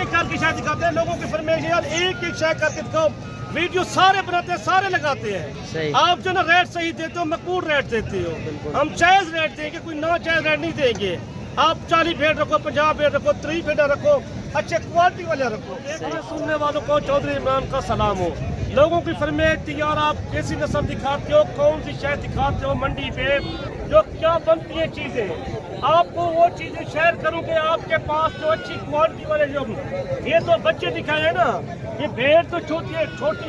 एक करके शायद दिखाते हैं लोगों की फरमाइश यार एक एक शायद करके दिखाओ वीडियो सारे बनाते हैं सारे लगाते हैं आप जो ना रेट सही देते हो मकबूल रेट देते हो हम जायज रेट देंगे कोई ना जायज रेट नहीं देंगे आप 40 भेड़ रखो 50 भेड़ रखो 30 भेड़ रखो अच्छे क्वालिटी वाले रखो सुनने वालों को चौधरी इमरान का सलाम हो लोगों की फरमाइश थी यार आप कैसी नस्ल दिखाते हो कौन सी शहर दिखाते हो मंडी पे जो क्या बनती है चीजें आपको वो चीजें शेयर करूं कि आपके पास जो अच्छी क्वालिटी वाले जो ये तो बच्चे दिखाए हैं ना ये भेड़ तो छोटी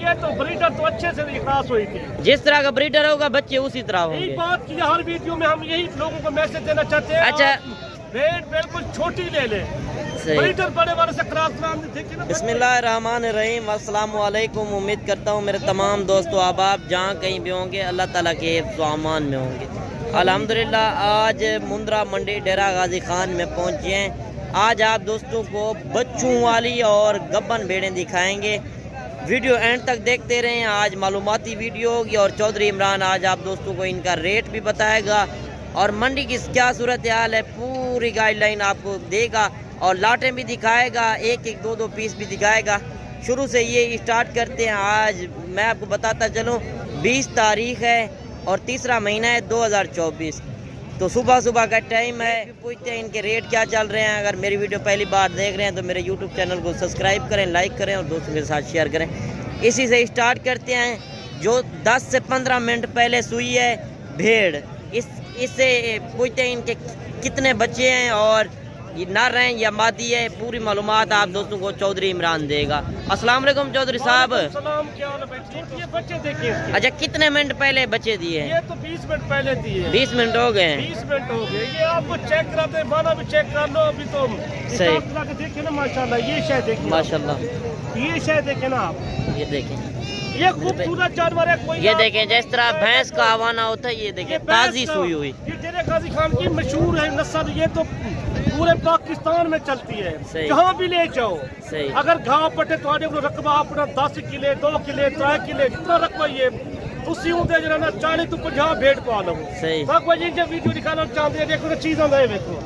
है तो ब्रीडर तो अच्छे से विकास हुई थी जिस तरह का ब्रीडर होगा बच्चे उसी तरह होंगे यही बात की हर वीडियो में हम यही लोगों को मैसेज देना चाहते हैं अच्छा भेड़ बिल्कुल छोटी ले ले ब्रीडर बड़े वाले से बिस्मिल्लाहिर्रहमानिर्रहीम अस्सलाम वालेकुम। उम्मीद करता हूँ मेरे तमाम दोस्तों आप जहाँ कहीं भी होंगे अल्लाह ताला के सामान में होंगे। अल्हम्दुलिल्लाह आज मुंद्रा मंडी डेरा गाजी खान में पहुँचे हैं। आज आप दोस्तों को बच्चों वाली और गब्बन भेड़ें दिखाएंगे। वीडियो एंड तक देखते रहें। आज मालूमाती वीडियो होगी और चौधरी इमरान आज आप दोस्तों को इनका रेट भी बताएगा और मंडी की क्या सूरत हाल है पूरी गाइडलाइन आपको देगा और लाटें भी दिखाएगा एक एक दो पीस भी दिखाएगा। शुरू से ये स्टार्ट करते हैं। आज मैं आपको बताता चलूँ 20 तारीख है और तीसरा महीना है 2024। तो सुबह सुबह का टाइम है। पूछते हैं इनके रेट क्या चल रहे हैं। अगर मेरी वीडियो पहली बार देख रहे हैं तो मेरे यूट्यूब चैनल को सब्सक्राइब करें, लाइक करें और दोस्तों के साथ शेयर करें। इसी से स्टार्ट करते हैं। जो 10 से 15 मिनट पहले सुई है भेड़ इससे पूछते हैं इनके कितने बच्चे हैं और ये नर हैं या मादी है। पूरी मालूमात आप दोस्तों को चौधरी इमरान देगा। अस्सलाम वालेकुम चौधरी साहब। ये बच्चे देखिए अच्छा कितने मिनट पहले बच्चे दिए? ये तो 20 मिनट पहले दिए। 20 मिनट हो गए? 20 मिनट हो गए। ये आपको चेक कराते हैं बाना भी चेक कर लो अभी तो सही देखिए ना माशाल्लाह। ये शायद देखिए माशाल्लाह ये शायद देखे ना आप ये देखें ये खूबसूरत जानवर है। कोई ये देखें जिस तरह भैंस का आवाना होता है ये देखें ताजी सुई हुई। ये डेरा गाजी खान की मशहूर है नस्ल। ये तो पूरे पाकिस्तान में चलती है जहाँ भी ले जाओ। अगर घाव पटे तो रकबा अपना 10 किले 2 किले 3 किले जितना रकबा ये तुसी होंगे जरा ना 40 तो 50 भेड़ पा लो। सही जब वीडियो दिखाना चाहते हैं देखो चीज़ देखो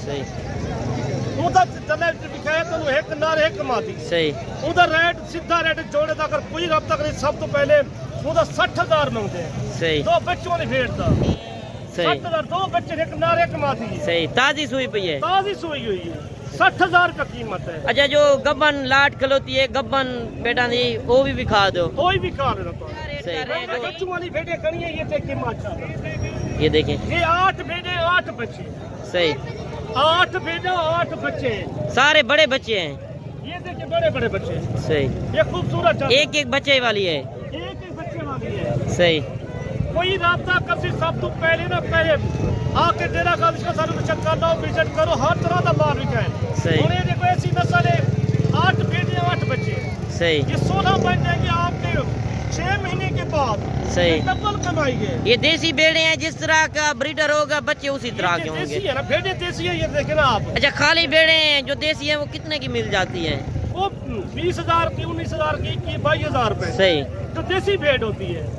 सही दिखाया तो एक नार एक मादी सही उधर रेट सीधा रेट जोड़े अगर कोई रब्ता करे सब तो पहले उधर 60,000 मांगते हैं। सही 2 बच्चों वाली भेड़ था 60,000 2 बच्चे एक नार एक मादी सही ताजी सुई पई है ताजी सुई हुई है 60,000 का कीमत है। अच्छा जो गब्बन लाट खलोती है गब्बन बेटा नहीं वो भी खा दो कोई भी खा दो सही। बच्चों वाली भेड़ें खड़ी है ये देखिए माशाल्लाह। ये देखें ये 8 भेड़ें 8 बच्चे सही 8 भेड़ें 8 बच्चे सारे बड़े बच्चे हैं। ये देखिए बड़े बड़े बच्चे सही। ये खूबसूरत एक एक बच्चे वाली है एक बच्चे वाली है सही। कोई रास्ता कर सब तो पहले ना पहले आके डेरा गाजी का सारे चेक कर लो विजिट करो हर तरह का माल बिका है। सही और ये देखो ऐसी नस्ल है 8 भेड़ें 8 बच्चे सही। ये 16 बन जाएंगे आपके 6 महीने के बाद सही डबल कमाएंगे। ये देसी भेड़े हैं जिस तरह का ब्रीडर होगा बच्चे उसी तरह के होंगे। देसी है ना भेड़ें देसी है ये देखे ना आप। अच्छा खाली भेड़े हैं जो देसी हैं वो कितने की मिल जाती हैं? वो 20,000 की 19,000 की 22,000 रुपए सही। तो देसी भेड़ होती है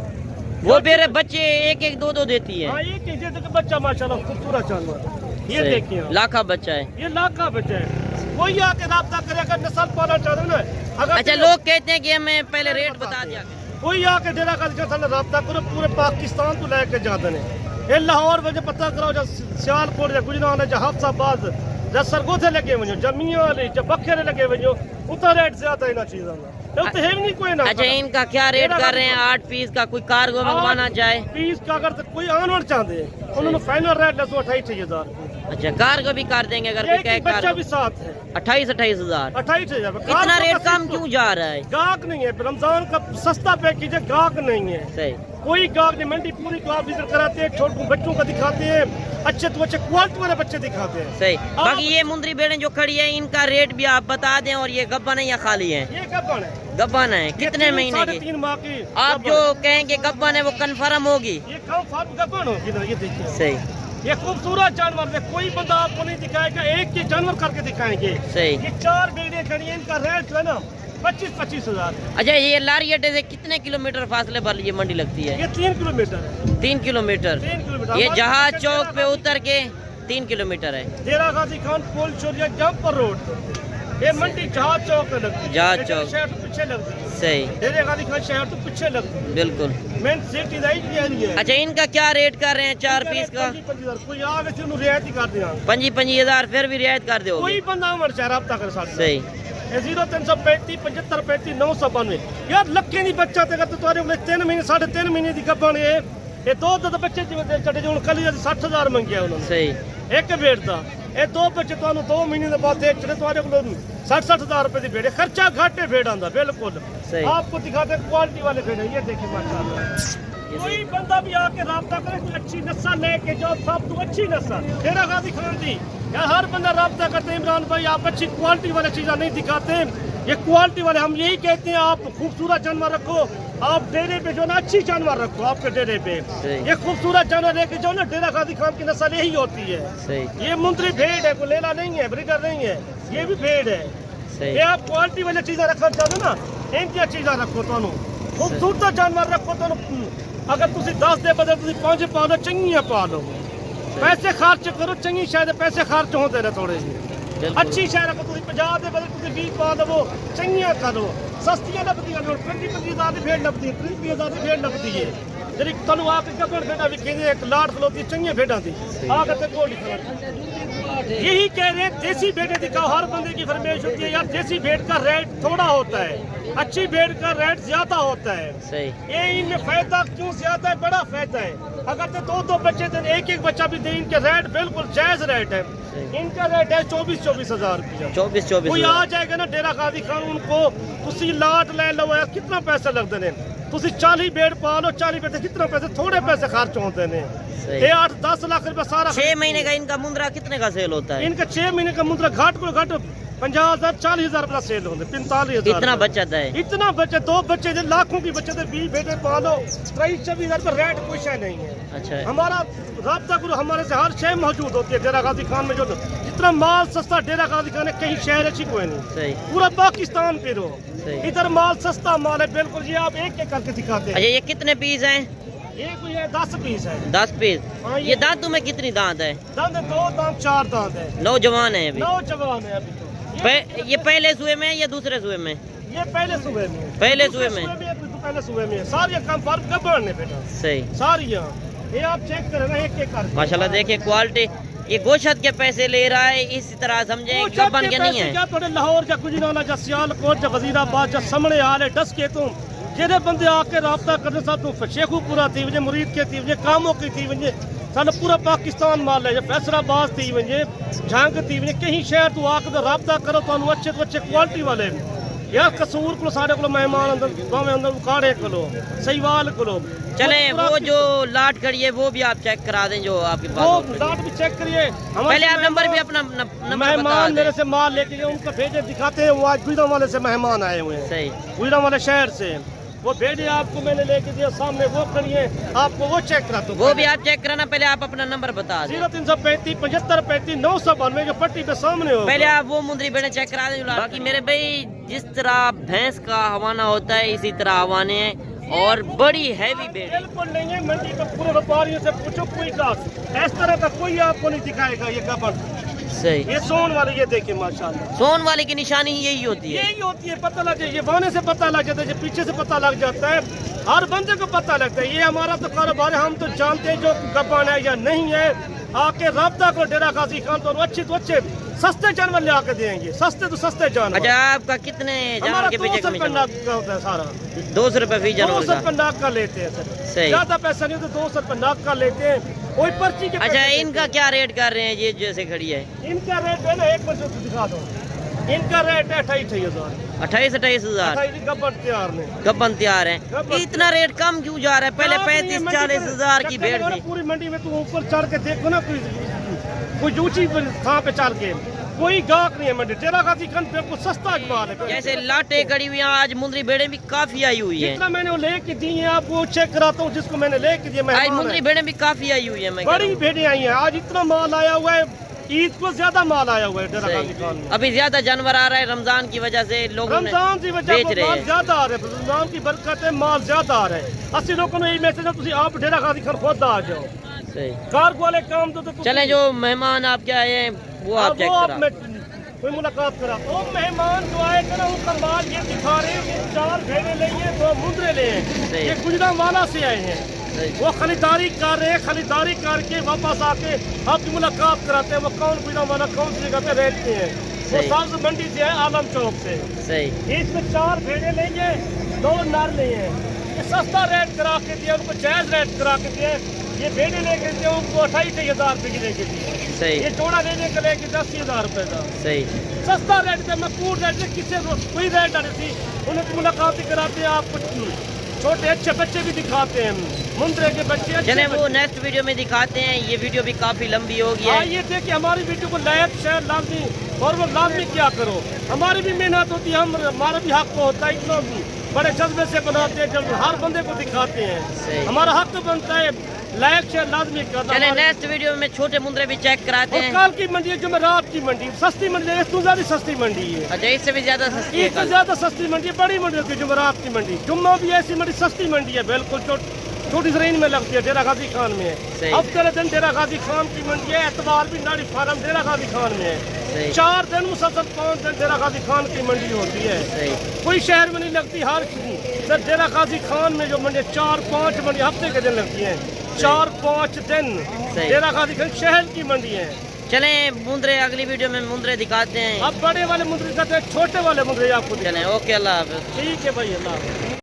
वो मेरे बच्चे एक एक दो देती है। हाँ एक एक बच्चा माशाल्लाह खूबसूरत जानवर ये देखिए लाखा बच्चा है ये लाखा बच्चा है। कोई आके राब्ता करे अगर नस्ल पाना चाहते ना अगर अच्छा लोग कहते हैं कि हमें पहले रेट बता दिया कोई आके डेरा गाजी का राब्ता करो पूरे पाकिस्तान को लेके जाते हैं। ये लाहौर वजह पता कराओ जब सियालकोट या गुजरात या हफ्साबाद जब सरगोथे लगे वजो जब मियाँ वाले जब बखेरे लगे वजो उतना रेट ज्यादा इन चीजों का तो है नहीं कोई ना। अच्छा इनका क्या रेट कर रहे हैं 8 पीस का? कोई कार्गो मंगवाना चाहे पीस का अगर कोई आनवर चाहते हैं उन्होंने फाइनल रेट लसो 28,000। अच्छा कार्गो भी कर देंगे अगर कोई कहे बच्चा भी साथ है 28,000। 28,000 इतना रेट कम क्यों जा रहा है? गाहक नहीं है रमजान का सस्ता पैकेज है गाहक नहीं है। सही कोई गाहक नहीं मंडी पूरी गाहक विजिट कराते हैं छोटे बच्चों का दिखाते हैं अच्छे तो अच्छे क्वालिटी वाले बच्चे दिखाते हैं। सही। बाकी ये मुंद्री भेड़ें जो खड़ी है इनका रेट भी आप बता दें और ये गब्बन है या खाली है? ये गब्बन है। गब्बन है कितने महीने की? 3 माह की। आप जो कहेंगे गब्बन है वो कंफर्म होगी? ये कंफर्म गब्बन होगी। ये देखिए सही। ये खूबसूरत जानवर है कोई बंदा आपको नहीं दिखाएगा एक ही जानवर करके दिखाएंगे। सही। ये 4 भेड़ें खड़ी है इनका रेट जो है ना 25,000। अच्छा ये लारी अड्डे से कितने किलोमीटर फासले पर ये मंडी लगती है? ये 3 किलोमीटर है। 3 किलोमीटर। ये जहाज चौक पे उतर के 3 किलोमीटर है। डेरा गाजी खान पुल चोरिया जंपर रोड یہ منڈی جہاز چوک پہ لگتی ہے، جہاز چوک شہر تو پیچھے لگتی ہے، صحیح ڈیرے غازی خان شہر تو پیچھے لگتی ہے، بالکل مین سٹی دا ہی ہے۔ اچھا ان کا کیا ریٹ کر رہے ہیں 4 پیس کا؟ 25,000 کوئی آگے سے انہوں رعایت ہی کر دیا، 25,000 پھر بھی رعایت کر دو کوئی بندہ ہمارے سے رابطہ کر سکتا صحیح 0335 75 35 992 یار لکھے نہیں بچہ تے تو تمہارے کو 3 مہینے 3.5 مہینے دی گبن ہے، یہ دو بچے جی چڑے جو کل 60,000 منگیا انہوں نے صحیح ایک بیٹ دا، یہ دو بچے تو 2 مہینے کے بعد ایک چڑے تمہارے کو 60,000 روپے دی بیٹ ہے، خرچہ گھٹ ہے بیٹ آندا بالکل۔ صحیح آپ کو دکھاتے ہیں کوالٹی والے بیٹ ہیں، یہ دیکھیں ماشاءاللہ، کوئی بندہ بھی آ کے رابطہ کرے کوئی اچھی نسل لے کے جو سب تو اچھی نسل ڈیرہ غازی خان دی، یا ہر بندہ رابطہ کرتے ہیں عمران بھائی آپ اچھی کوالٹی والے چیزیں نہیں دکھاتے ہیں، یہ کوالٹی والے ہم یہی کہتے ہیں آپ خوبصورت جانور رکھو، آپ ڈیرے پہ جو نا اچھی جانور رکھو آپ کے ڈیرے پہ، یہ خوبصورت جانور لے کے جو نا ڈیرہ غازی خان کی نسل یہی ہوتی ہے، صحیح یہ منتری بھیڑ ہے، کوئی لیلا نہیں ہے، بریڈر نہیں ہے، یہ بھی بھیڑ ہے، صحیح یہ آپ کوالٹی والی چیزیں رکھنا چاہتے نا ان کی چیزیں رکھو تو خوبصورت جانور رکھو تو اگر تسی 10 دے بدل تسی 5 پالو چنگیاں پالو، پیسے خرچ کرو چنگی شاید پیسے خرچ ہوتے رہے تھوڑے جی، اچھی شہر رکھو تسی 50 دے بدل تسی 20 پالو چنگیاں کرو، سستیاں لبدیاں 25,000 دی بھیڑ لبدی ہے، 30,000 دی بھیڑ لبدی ہے، جی تنو آ کے گبر بیٹا بھی کہیں ایک لاٹ کھلوتی چنگیاں بھیڑاں دی آ کے کوڑی یہی کہہ رہے ہیں دیسی بھیڑیں دکھاؤ، ہر بندے کی فرمائش ہوتی ہے یار دیسی بھیڑ کا ریٹ تھوڑا ہوتا ہے، اچھی بھیڑ کا ریٹ زیادہ ہوتا ہے، صحیح یہ ان میں فائدہ کیوں زیادہ ہے، بڑا فائدہ ہے، اگر تو 2 بچے دیں ایک بچہ بھی دیں ان کے ریٹ بالکل جائز ریٹ ہے، ان کا ریٹ ہے 24,000 روپیہ، 24 کوئی آ جائے گا نا ڈیرہ غازی خان ان کو تسی لاٹ لے لو کتنا پیسے لگتے ہیں، تسی 40 بیڑ پالو 40 بیڑ کتنا پیسے تھوڑے پیسے خرچ ہوتے ہیں، یہ 8-10 لاکھ روپے سارا 6 مہینے کا ان کا مندرا کتنے کا سیل ہوتا ہے؟ ان کا 6 مہینے کا مندرا گھاٹ کو گھاٹ 50,000 40,000 روپیہ سیل ہوتے 45,000 اتنا بچت ہے، اتنا بچے 2 بچے دے لاکھوں کی بچت ہے، 20 بیٹے پالو 23-24,000 روپے ریٹ کوئی شے نہیں ہے، اچھا ہمارا رابطہ کرو ہمارے سے ہر شے موجود ہوتی ہے ڈیرہ غازی خان میں، جو جتنا مال سستا ڈیرہ غازی خان ہے کہیں شہر اچھی کوئی نہیں، صحیح پورا پاکستان پہ رو صحیح ادھر مال سستا مال ہے بالکل، یہ آپ ایک کر کے دکھاتے اچھا ہیں، یہ کتنے پیس ہیں؟ یہ کوئی 10 پیس ہے، 10 پیس ہاں، یہ دانتوں میں کتنی دانت ہے؟ دانت 2 دانت 4 دانت ہے، نوجوان ہیں ابھی نوجوان ہے ابھی تو، یہ پہلے سوئے میں یا دوسرے سوئے میں؟ یہ پہلے صبح میں، پہلے سوئے میں پہلے صبح میں ساری کام فرق گبڑ نے بیٹا صحیح ساری یہ آپ چیک کریں نا ایک کر کے، ماشاءاللہ دیکھیں کوالٹی، یہ گوشت کے پیسے لے رہا ہے اسی طرح سمجھیں گبن کے نہیں ہے، کیا تھوڑے لاہور جا گجرانہ جا سیالکوٹ جا وزیر آباد جا سامنے آلے ڈس کے تو جہے بندے آ کے رابطہ کرنے ساتھ تو شیخو پورا تھی وجہ مرید کے تھی وجہ کاموں کی تھی وجہ سارا پورا پاکستان مال ہے، فیصل آباد تھی وجہ جھانگ تھی وجہ کہیں شہر تو آ کے رابطہ کرو تو اچھے کوالٹی والے یا قصور کو سارے کو مہمان اندر گاؤں اندر اکاڑے کلو سیوال کلو چلیں وہ جو لاٹ کھڑی ہے وہ بھی آپ چیک کرا دیں جو آپ کے وہ پاس لاٹ بھی چیک کریے، پہلے آپ نمبر بھی اپنا نمبر بتا مہمان دیں میرے سے مال لے کے گئے ان کا بھیجے دکھاتے ہیں، وہ آج گوجران والے سے مہمان آئے ہوئے ہیں، صحیح گوجران والے شہر سے وہ بھیجے آپ کو میں نے لے کے دیا سامنے وہ کھڑی ہے، آپ کو وہ چیک کرا تو وہ بھی آپ چیک کرانا، پہلے آپ اپنا نمبر بتا دیں 0335 75 35 992 جو پٹی پہ سامنے ہو، پہلے آپ وہ مندری بیڑے چیک کرا دیں۔ باقی میرے بھائی جس طرح بھینس کا ہوانہ ہوتا ہے اسی طرح ہوانے ہیں اور بڑی ہیوی بیڑ بالکل نہیں ہے، منڈی کے پورے وپاریوں سے پوچھو کوئی کاس اس طرح کا کوئی آپ کو نہیں دکھائے گا، یہ گبن صحیح یہ سون والے یہ دیکھیں ماشاءاللہ سون والے کی نشانی یہی ہوتی ہے، یہی ہوتی ہے، پتہ لگ جائے، یہ بانے سے پتہ لگ جاتا ہے، یہ پیچھے سے پتہ لگ جاتا ہے، ہر بندے کو پتہ لگتا ہے، یہ ہمارا تو کاروبار ہے، ہم تو جانتے ہیں جو گبن ہے یا نہیں ہے، آ کے رابطہ کو ڈیرہ غازی خان تو اچھے سستے جانور لے آ کے دیں گے، سستے تو سستے جانور، اچھا آپ کا کتنے جانور کے پیچھے 200 روپے ناک کا ہوتا ہے سارا، 200 روپے فی جانور 200 کا، روپے ناک کا لیتے ہیں سر، صحیح زیادہ پیسہ نہیں تو 200 روپے ناک کا لیتے ہیں، کوئی پرچی کے اچھا ان کا کیا ریٹ کر رہے ہیں یہ جیسے کھڑی ہے؟ ان کا ریٹ ہے نا ایک بچوں کو دکھا دو، ان کا ریٹ ہے 28,000 28,000 گبن تیار نے، گبن تیار ہیں، اتنا ریٹ کم کیوں جا رہا ہے؟ پہلے 35-40,000 کی بھیڑ تھی، پوری منڈی میں تو اوپر چڑھ کے دیکھو نا، کوئی اونچی تھان پہ چڑھ کے کوئی گاہک نہیں ہے منڈی، ڈیرہ غازی خان بالکل سستا مال ہے، جیسے لاٹیں کھڑی ہوئی ہیں آج مندری بیڑیں بھی کافی آئی ہوئی ہیں، جتنا میں نے وہ لے کے دی ہیں آپ کو چیک کراتا ہوں، جس کو میں نے لے کے دی آج مندری بیڑیں بھی کافی آئی ہوئی ہیں، میں بڑی بھیڑیں آئی ہیں، آج اتنا مال آیا ہوا ہے، عید کو زیادہ مال آیا ہوا ہے ڈیرہ غازی خان میں، ابھی زیادہ جانور آ رہا ہے رمضان کی وجہ سے لوگوں نے رمضان کی وجہ بیچ سے رہے مال ہیں، زیادہ آ رہے ہیں، رمضان کی برکت ہے مال زیادہ آ رہا ہے، اسی لوگوں نے یہی میسج ہے تسی آپ ڈیرہ غازی خان خود آ جاؤ، صحیح کار والے کام تو چلیں جو مہمان آپ کے آئے ہیں وہ آپ چیک کرا कोई मुलाकात करा। वो मेहमान जो आए थे ना वो करवाल ये दिखा रहे हैं कि 4 भेड़े ले हैं, 2 मुंदरे ले हैं। ये गुजरांवाला से आए हैं, वो खरीदारी कर रहे हैं, खरीदारी करके वापस आके आपकी मुलाकात कराते हैं। वो कौन गुजरांवाला कौन सी जगह पे रहते हैं, वो सब्ज मंडी से है, आलम चौक से। इसमें 4 भेड़े ले हैं, 2 नर ले हैं। ये सस्ता रेट करा के दिया, उनको जायज रेट करा के दिया। ये भेड़े लेके दिए उनको 28,000 रुपये की लेके दिए। ये जोड़ा लेने के लेके 10,000 रुपये का सस्ता रेट थे, मकबूल रेट थे, किसी कोई रेट नहीं थी। उन्हें मुलाकात भी कराते हैं, आपको छोटे अच्छे बच्चे भी दिखाते हैं, मुंद्रे के बच्चे। चले वो नेक्स्ट वीडियो में दिखाते हैं, ये वीडियो भी काफी लंबी होगी। ये देखिए हमारी वीडियो को लाइक शेयर लाजमी और वो लाजमी क्या करो, हमारी भी मेहनत होती है, हमारा भी हक होता है। इतना बड़े जज्बे से बनाते हैं, जब हर बंदे को दिखाते हैं, हमारा हक तो बनता है लाइक शेयर लाजमी करना। चले नेक्स्ट वीडियो में छोटे मुंद्रे भी चेक कराते हैं। कल की मंडी है, जुमेरात की मंडी सस्ती मंडी है, इससे ज्यादा सस्ती मंडी है। अच्छा, इससे भी ज्यादा सस्ती है, इससे ज्यादा सस्ती मंडी है, बड़ी मंडी होती है जुमेरात की मंडी। जुम्मा भी ऐसी मंडी सस्ती मंडी है, बिल्कुल छोटी जरीन में लगती है, डेरा गाजी खान में है। हफ्ते दिन डेरा गाजी खान की मंडी है, एतवार भी नाड़ी फार्म डेरा गाजी खान में है। 4 दिन मुसलसल 5 दिन डेरा गाजी खान की मंडी होती है, कोई शहर में नहीं लगती। हर सर डेरा गाजी खान में जो मंडी 4-5 मंडी हफ्ते के दिन लगती है, 4-5 दिन डेरा गाजी खान शहर की मंडी है। चले मुंद्रे अगली वीडियो में मुंद्रे दिखाते हैं। अब बड़े वाले मुंद्रे दिखाते हैं, छोटे वाले मुंद्रे आपको। चले, ओके, अल्लाह हाफिज़। ठीक है भाई, अल्लाह हाफिज़।